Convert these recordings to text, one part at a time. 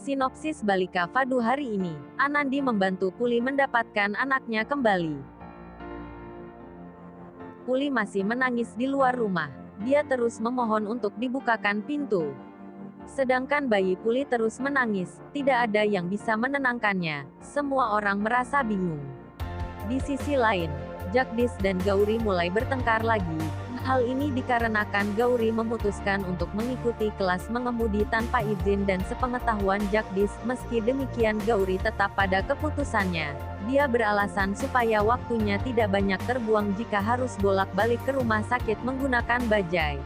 Sinopsis Balika Fadu hari ini, Anandi membantu Puli mendapatkan anaknya kembali. Puli masih menangis di luar rumah. Dia terus memohon untuk dibukakan pintu. Sedangkan bayi Puli terus menangis, tidak ada yang bisa menenangkannya. Semua orang merasa bingung. Di sisi lain, Jagdish dan Gauri mulai bertengkar lagi. Hal ini dikarenakan Gauri memutuskan untuk mengikuti kelas mengemudi tanpa izin dan sepengetahuan Jagdish. Meski demikian Gauri tetap pada keputusannya. Dia beralasan supaya waktunya tidak banyak terbuang jika harus bolak-balik ke rumah sakit menggunakan bajai.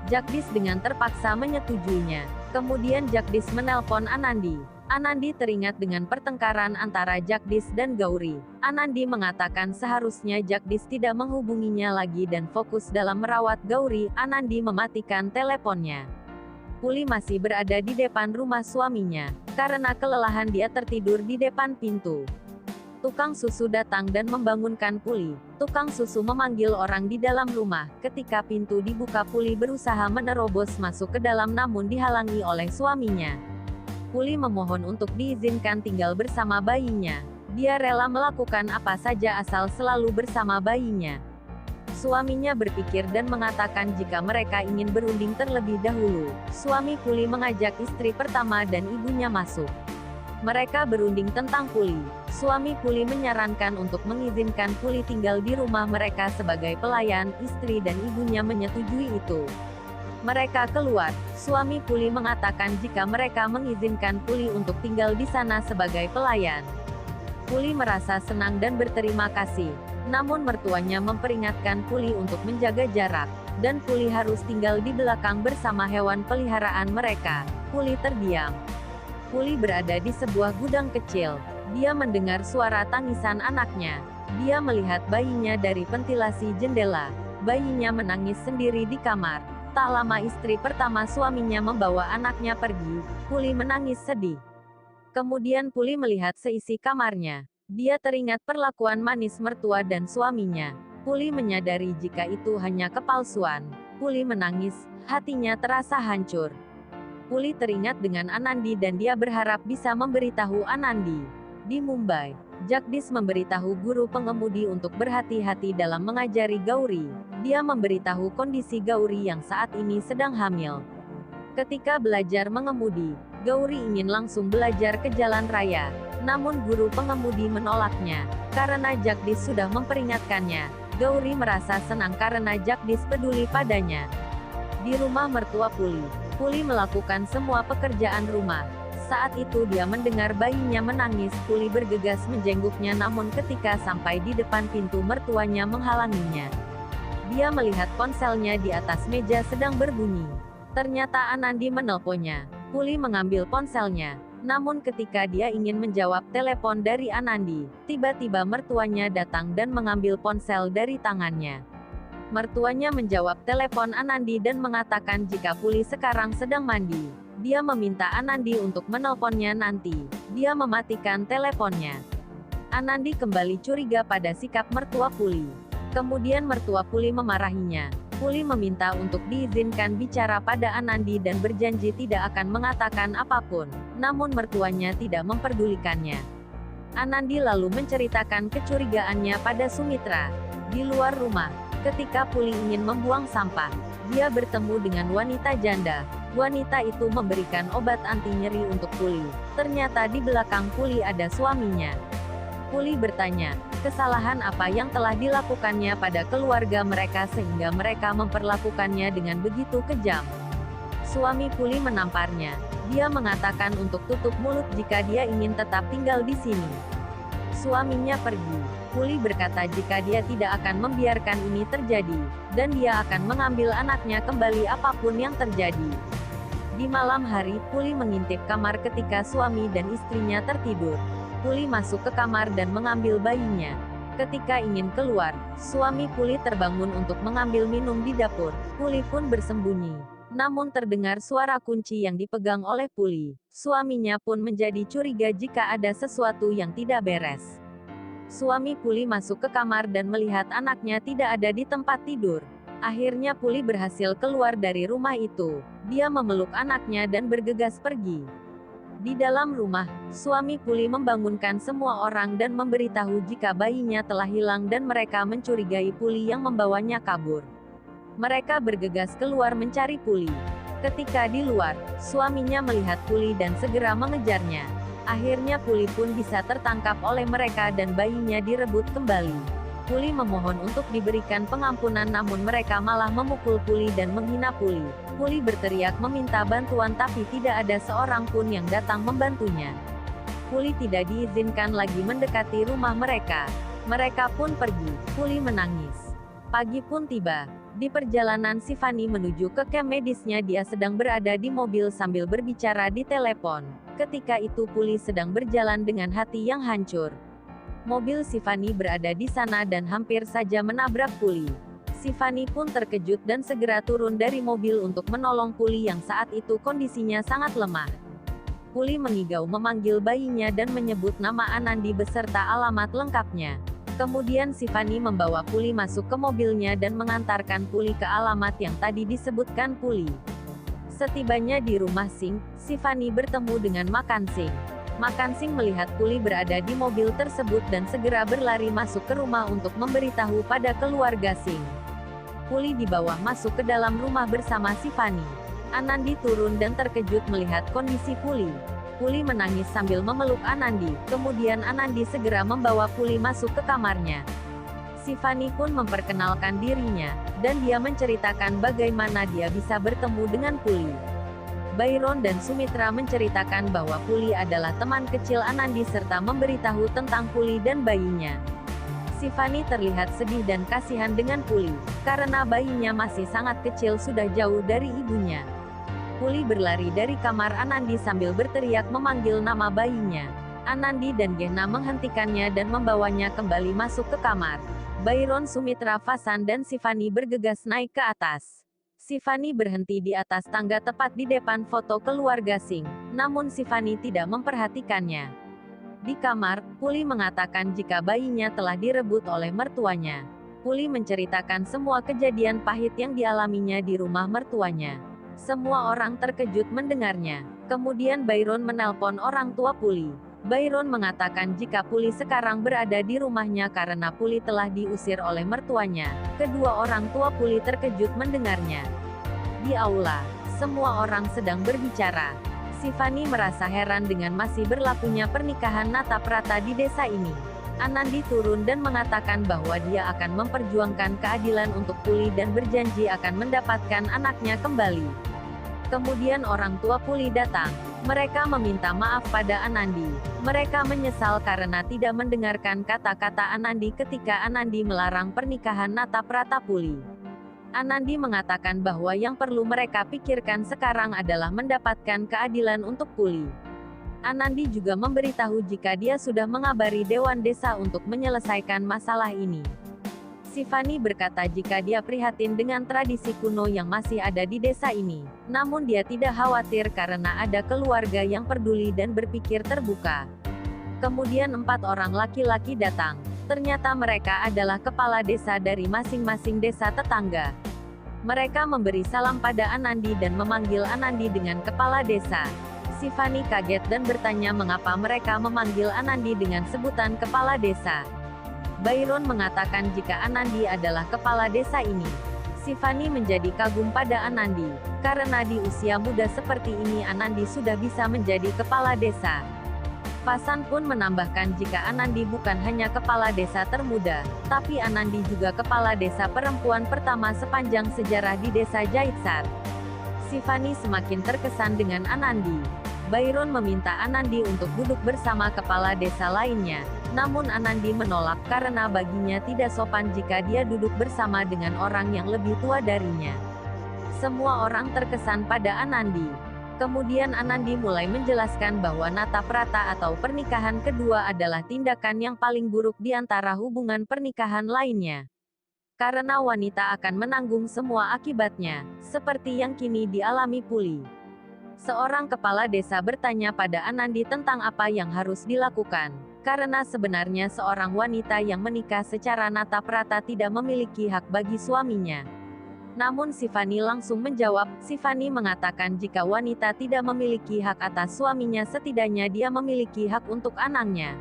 Jagdish dengan terpaksa menyetujuinya. Kemudian Jagdish menelpon Anandi. Anandi teringat dengan pertengkaran antara Jagdish dan Gauri. Anandi mengatakan seharusnya Jagdish tidak menghubunginya lagi dan fokus dalam merawat Gauri. Anandi mematikan teleponnya. Puli masih berada di depan rumah suaminya. Karena kelelahan dia tertidur di depan pintu. Tukang susu datang dan membangunkan Puli. Tukang susu memanggil orang di dalam rumah. Ketika pintu dibuka Puli berusaha menerobos masuk ke dalam namun dihalangi oleh suaminya. Puli memohon untuk diizinkan tinggal bersama bayinya. Dia rela melakukan apa saja asal selalu bersama bayinya. Suaminya berpikir dan mengatakan jika mereka ingin berunding terlebih dahulu. Suami Puli mengajak istri pertama dan ibunya masuk. Mereka berunding tentang Puli. Suami Puli menyarankan untuk mengizinkan Puli tinggal di rumah mereka sebagai pelayan. Istri dan ibunya menyetujui itu. Mereka keluar. Suami Puli mengatakan jika mereka mengizinkan Puli untuk tinggal di sana sebagai pelayan. Puli merasa senang dan berterima kasih. Namun mertuanya memperingatkan Puli untuk menjaga jarak. Dan Puli harus tinggal di belakang bersama hewan peliharaan mereka. Puli terdiam. Puli berada di sebuah gudang kecil. Dia mendengar suara tangisan anaknya. Dia melihat bayinya dari ventilasi jendela. Bayinya menangis sendiri di kamar. Tak lama istri pertama suaminya membawa anaknya pergi. Puli menangis sedih. Kemudian Puli melihat seisi kamarnya. Dia teringat perlakuan manis mertua dan suaminya. Puli menyadari jika itu hanya kepalsuan. Puli menangis, hatinya terasa hancur. Puli teringat dengan Anandi dan dia berharap bisa memberitahu Anandi. Di Mumbai, Jagdish memberitahu guru pengemudi untuk berhati-hati dalam mengajari Gauri. Dia memberitahu kondisi Gauri yang saat ini sedang hamil. Ketika belajar mengemudi, Gauri ingin langsung belajar ke jalan raya. Namun guru pengemudi menolaknya. Karena Jagdish sudah memperingatkannya, Gauri merasa senang karena Jagdish peduli padanya. Di rumah mertua Puli, Puli melakukan semua pekerjaan rumah. Saat itu dia mendengar bayinya menangis. Puli bergegas menjengguknya namun ketika sampai di depan pintu mertuanya menghalanginya. Dia melihat ponselnya di atas meja sedang berbunyi. Ternyata Anandi menelponnya. Puli mengambil ponselnya. Namun ketika dia ingin menjawab telepon dari Anandi, tiba-tiba mertuanya datang dan mengambil ponsel dari tangannya. Mertuanya menjawab telepon Anandi dan mengatakan jika Puli sekarang sedang mandi. Dia meminta Anandi untuk menelponnya nanti. Dia mematikan teleponnya. Anandi kembali curiga pada sikap mertua Puli. Kemudian mertua Puli memarahinya. Puli meminta untuk diizinkan bicara pada Anandi dan berjanji tidak akan mengatakan apapun. Namun mertuanya tidak memperdulikannya. Anandi lalu menceritakan kecurigaannya pada Sumitra. Di luar rumah, ketika Puli ingin membuang sampah, dia bertemu dengan wanita janda. Wanita itu memberikan obat anti nyeri untuk Puli. Ternyata di belakang Puli ada suaminya. Puli bertanya, kesalahan apa yang telah dilakukannya pada keluarga mereka sehingga mereka memperlakukannya dengan begitu kejam. Suami Puli menamparnya. Dia mengatakan untuk tutup mulut jika dia ingin tetap tinggal di sini. Suaminya pergi. Puli berkata jika dia tidak akan membiarkan ini terjadi, dan dia akan mengambil anaknya kembali apapun yang terjadi. Di malam hari, Puli mengintip kamar ketika suami dan istrinya tertidur. Puli masuk ke kamar dan mengambil bayinya. Ketika ingin keluar, suami Puli terbangun untuk mengambil minum di dapur. Puli pun bersembunyi. Namun terdengar suara kunci yang dipegang oleh Puli. Suaminya pun menjadi curiga jika ada sesuatu yang tidak beres. Suami Puli masuk ke kamar dan melihat anaknya tidak ada di tempat tidur. Akhirnya Puli berhasil keluar dari rumah itu. Dia memeluk anaknya dan bergegas pergi. Di dalam rumah, suami Puli membangunkan semua orang dan memberitahu jika bayinya telah hilang dan mereka mencurigai Puli yang membawanya kabur. Mereka bergegas keluar mencari Puli. Ketika di luar, suaminya melihat Puli dan segera mengejarnya. Akhirnya Puli pun bisa tertangkap oleh mereka dan bayinya direbut kembali. Puli memohon untuk diberikan pengampunan namun mereka malah memukul Puli dan menghina Puli. Puli berteriak meminta bantuan tapi tidak ada seorang pun yang datang membantunya. Puli tidak diizinkan lagi mendekati rumah mereka. Mereka pun pergi. Puli menangis. Pagi pun tiba. Di perjalanan Sifani menuju ke camp medisnya, dia sedang berada di mobil sambil berbicara di telepon. Ketika itu Puli sedang berjalan dengan hati yang hancur. Mobil Sifani berada di sana dan hampir saja menabrak Puli. Sifani pun terkejut dan segera turun dari mobil untuk menolong Puli yang saat itu kondisinya sangat lemah. Puli mengigau memanggil bayinya dan menyebut nama Anandi beserta alamat lengkapnya. Kemudian Sifani membawa Puli masuk ke mobilnya dan mengantarkan Puli ke alamat yang tadi disebutkan Puli. Setibanya di rumah Singh, Sifani bertemu dengan Makan Singh. Makan Singh melihat Puli berada di mobil tersebut dan segera berlari masuk ke rumah untuk memberitahu pada keluarga Singh. Puli dibawa masuk ke dalam rumah bersama Sifani. Anandi turun dan terkejut melihat kondisi Puli. Puli menangis sambil memeluk Anandi, kemudian Anandi segera membawa Puli masuk ke kamarnya. Sifani pun memperkenalkan dirinya, dan dia menceritakan bagaimana dia bisa bertemu dengan Puli. Byron dan Sumitra menceritakan bahwa Puli adalah teman kecil Anandi serta memberitahu tentang Puli dan bayinya. Sifani terlihat sedih dan kasihan dengan Puli, karena bayinya masih sangat kecil sudah jauh dari ibunya. Puli berlari dari kamar Anandi sambil berteriak memanggil nama bayinya. Anandi dan Gehna menghentikannya dan membawanya kembali masuk ke kamar. Byron, Sumitra, Fasan dan Sifani bergegas naik ke atas. Sifani berhenti di atas tangga tepat di depan foto keluarga Singh, namun Sifani tidak memperhatikannya. Di kamar, Puli mengatakan jika bayinya telah direbut oleh mertuanya. Puli menceritakan semua kejadian pahit yang dialaminya di rumah mertuanya. Semua orang terkejut mendengarnya. Kemudian Byron menelpon orang tua Puli. Byron mengatakan jika Puli sekarang berada di rumahnya karena Puli telah diusir oleh mertuanya. Kedua orang tua Puli terkejut mendengarnya. Di aula, semua orang sedang berbicara. Sifani merasa heran dengan masih berlakunya pernikahan Nataprata di desa ini. Anandi turun dan mengatakan bahwa dia akan memperjuangkan keadilan untuk Puli dan berjanji akan mendapatkan anaknya kembali. Kemudian orang tua Puli datang. Mereka meminta maaf pada Anandi. Mereka menyesal karena tidak mendengarkan kata-kata Anandi ketika Anandi melarang pernikahan Nataprata Puli. Anandi mengatakan bahwa yang perlu mereka pikirkan sekarang adalah mendapatkan keadilan untuk Puli. Anandi juga memberitahu jika dia sudah mengabari Dewan Desa untuk menyelesaikan masalah ini. Sifani berkata jika dia prihatin dengan tradisi kuno yang masih ada di desa ini, namun dia tidak khawatir karena ada keluarga yang peduli dan berpikir terbuka. Kemudian 4 orang laki-laki datang. Ternyata mereka adalah kepala desa dari masing-masing desa tetangga. Mereka memberi salam pada Anandi dan memanggil Anandi dengan kepala desa. Sifani kaget dan bertanya mengapa mereka memanggil Anandi dengan sebutan kepala desa. Byron mengatakan jika Anandi adalah kepala desa ini. Sifani menjadi kagum pada Anandi, karena di usia muda seperti ini Anandi sudah bisa menjadi kepala desa. Fasan pun menambahkan jika Anandi bukan hanya kepala desa termuda, tapi Anandi juga kepala desa perempuan pertama sepanjang sejarah di desa Jaitsar. Sifani semakin terkesan dengan Anandi. Byron meminta Anandi untuk duduk bersama kepala desa lainnya. Namun Anandi menolak karena baginya tidak sopan jika dia duduk bersama dengan orang yang lebih tua darinya. Semua orang terkesan pada Anandi. Kemudian Anandi mulai menjelaskan bahwa Nataprata atau pernikahan kedua adalah tindakan yang paling buruk di antara hubungan pernikahan lainnya. Karena wanita akan menanggung semua akibatnya, seperti yang kini dialami Puli. Seorang kepala desa bertanya pada Anandi tentang apa yang harus dilakukan. Karena sebenarnya seorang wanita yang menikah secara Nataprata tidak memiliki hak bagi suaminya. Namun Sifani langsung menjawab. Sifani mengatakan jika wanita tidak memiliki hak atas suaminya, setidaknya dia memiliki hak untuk anaknya.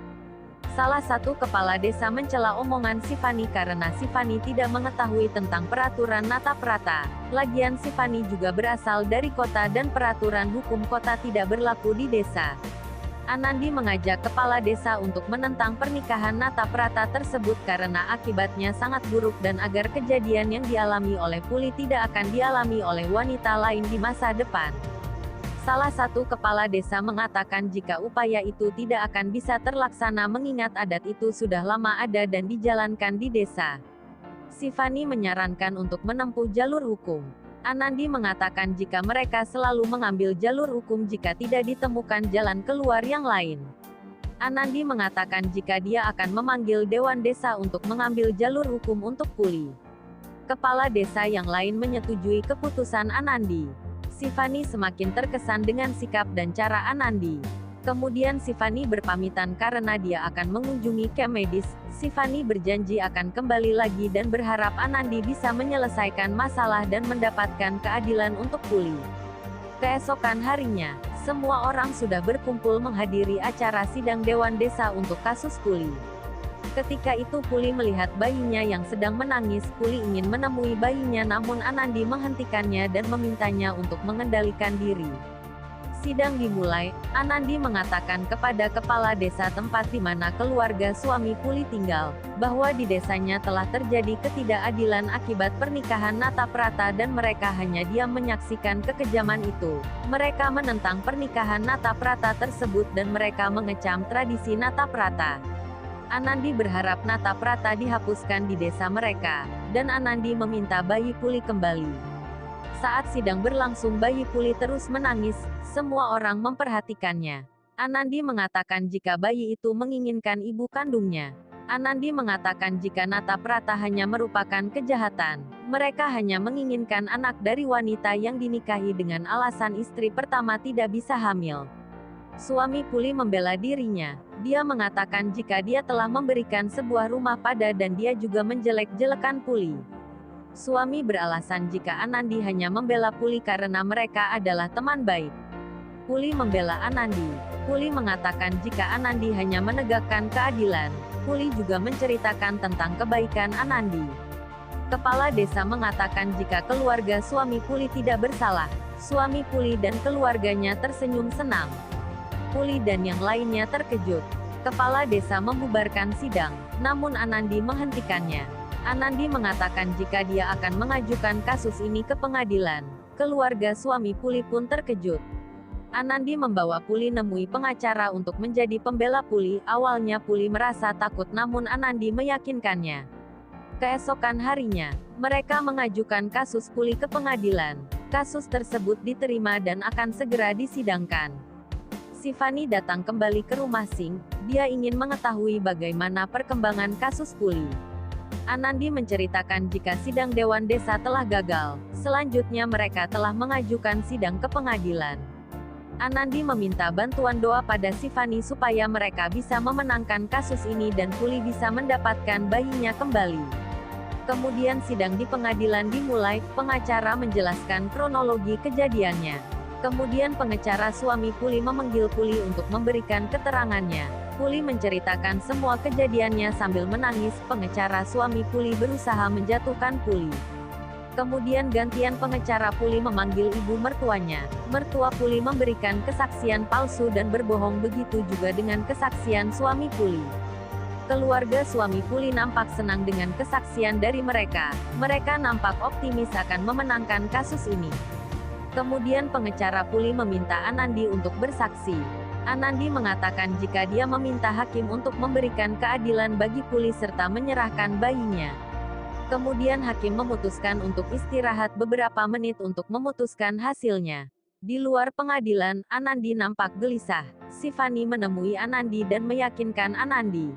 Salah satu kepala desa mencela omongan Sifani karena Sifani tidak mengetahui tentang peraturan Nata Prata. Lagian Sifani juga berasal dari kota dan peraturan hukum kota tidak berlaku di desa. Anandi mengajak kepala desa untuk menentang pernikahan Nata Prata tersebut karena akibatnya sangat buruk dan agar kejadian yang dialami oleh Puli tidak akan dialami oleh wanita lain di masa depan. Salah satu kepala desa mengatakan jika upaya itu tidak akan bisa terlaksana mengingat adat itu sudah lama ada dan dijalankan di desa. Sifani menyarankan untuk menempuh jalur hukum. Anandi mengatakan jika mereka selalu mengambil jalur hukum jika tidak ditemukan jalan keluar yang lain. Anandi mengatakan jika dia akan memanggil Dewan Desa untuk mengambil jalur hukum untuk Puli. Kepala desa yang lain menyetujui keputusan Anandi. Sifani semakin terkesan dengan sikap dan cara Anandi. Kemudian Sifani berpamitan karena dia akan mengunjungi camp medis. Sifani berjanji akan kembali lagi dan berharap Anandi bisa menyelesaikan masalah dan mendapatkan keadilan untuk Puli. Keesokan harinya, semua orang sudah berkumpul menghadiri acara sidang Dewan Desa untuk kasus Puli. Ketika itu Puli melihat bayinya yang sedang menangis. Puli ingin menemui bayinya namun Anandi menghentikannya dan memintanya untuk mengendalikan diri. Sidang dimulai. Anandi mengatakan kepada kepala desa tempat di mana keluarga suami Puli tinggal, bahwa di desanya telah terjadi ketidakadilan akibat pernikahan Nata Prata dan mereka hanya diam menyaksikan kekejaman itu. Mereka menentang pernikahan Nata Prata tersebut dan mereka mengecam tradisi Nata Prata. Anandi berharap Nata Prata dihapuskan di desa mereka, dan Anandi meminta bayi Puli kembali. Saat sidang berlangsung bayi Puli terus menangis, semua orang memperhatikannya. Anandi mengatakan jika bayi itu menginginkan ibu kandungnya. Anandi mengatakan jika Nata Prata hanya merupakan kejahatan. Mereka hanya menginginkan anak dari wanita yang dinikahi dengan alasan istri pertama tidak bisa hamil. Suami Puli membela dirinya. Dia mengatakan jika dia telah memberikan sebuah rumah pada dan dia juga menjelek-jelekan Puli. Suami beralasan jika Anandi hanya membela Puli karena mereka adalah teman baik. Puli membela Anandi. Puli mengatakan jika Anandi hanya menegakkan keadilan. Puli juga menceritakan tentang kebaikan Anandi. Kepala desa mengatakan jika keluarga suami Puli tidak bersalah. Suami Puli dan keluarganya tersenyum senang. Puli dan yang lainnya terkejut. Kepala desa membubarkan sidang, namun Anandi menghentikannya. Anandi mengatakan jika dia akan mengajukan kasus ini ke pengadilan. Keluarga suami Puli pun terkejut. Anandi membawa Puli nemui pengacara untuk menjadi pembela Puli. Awalnya Puli merasa takut namun Anandi meyakinkannya. Keesokan harinya, mereka mengajukan kasus Puli ke pengadilan. Kasus tersebut diterima dan akan segera disidangkan. Sifani datang kembali ke rumah Singh. Dia ingin mengetahui bagaimana perkembangan kasus Puli. Anandi menceritakan jika sidang Dewan Desa telah gagal. Selanjutnya mereka telah mengajukan sidang ke pengadilan. Anandi meminta bantuan doa pada Sifani supaya mereka bisa memenangkan kasus ini dan Puli bisa mendapatkan bayinya kembali. Kemudian sidang di pengadilan dimulai. Pengacara menjelaskan kronologi kejadiannya. Kemudian pengacara suami Puli memanggil Puli untuk memberikan keterangannya. Puli menceritakan semua kejadiannya sambil menangis. Pengacara suami Puli berusaha menjatuhkan Puli. Kemudian gantian pengacara Puli memanggil ibu mertuanya. Mertua Puli memberikan kesaksian palsu dan berbohong, begitu juga dengan kesaksian suami Puli. Keluarga suami Puli nampak senang dengan kesaksian dari mereka. Mereka nampak optimis akan memenangkan kasus ini. Kemudian pengacara Puli meminta Anandi untuk bersaksi. Anandi mengatakan jika dia meminta hakim untuk memberikan keadilan bagi Puli serta menyerahkan bayinya. Kemudian hakim memutuskan untuk istirahat beberapa menit untuk memutuskan hasilnya. Di luar pengadilan, Anandi nampak gelisah. Sifani menemui Anandi dan meyakinkan Anandi.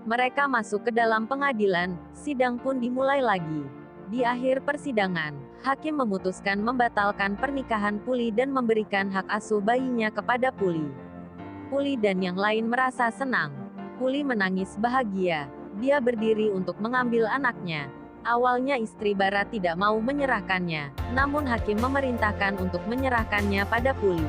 Mereka masuk ke dalam pengadilan. Sidang pun dimulai lagi. Di akhir persidangan, hakim memutuskan membatalkan pernikahan Puli dan memberikan hak asuh bayinya kepada Puli. Puli dan yang lain merasa senang. Puli menangis bahagia. Dia berdiri untuk mengambil anaknya. Awalnya istri Bara tidak mau menyerahkannya, namun hakim memerintahkan untuk menyerahkannya pada Puli.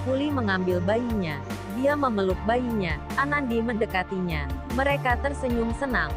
Puli mengambil bayinya. Dia memeluk bayinya. Anandi mendekatinya. Mereka tersenyum senang.